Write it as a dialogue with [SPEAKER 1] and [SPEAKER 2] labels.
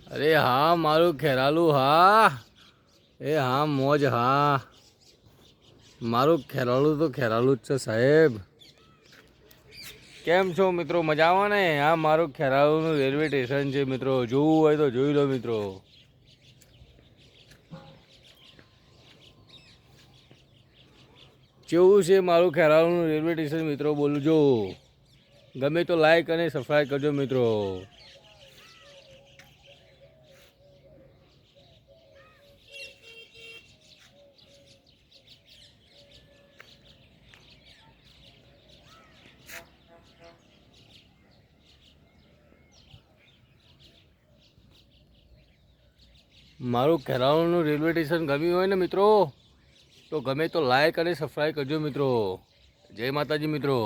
[SPEAKER 1] અરે હા મારું ખેરાલું હા. એ હા મોજ હા. મારું ખેરાલું તો ખેરાલું જ છે સાહેબ. કેમ છો મિત્રો મજામાં ને? આ મારું ખેરાલુનું રેલવે સ્ટેશન છે મિત્રો. જોવું હોય તો જોઈ લો મિત્રો. કેવું છે મારું ખેરાલુનું રેલવે સ્ટેશન મિત્રો બોલું જો. ગમે તો લાઈક અને સબસ્ક્રાઈબ કરજો મિત્રો. મારું ખેરાલુનું રેલવે સ્ટેશન ગમ્યું હોય ને મિત્રો તો ગમે તો લાઈક અને સબસ્ક્રાઈબ કરજો મિત્રો. જય માતાજી મિત્રો.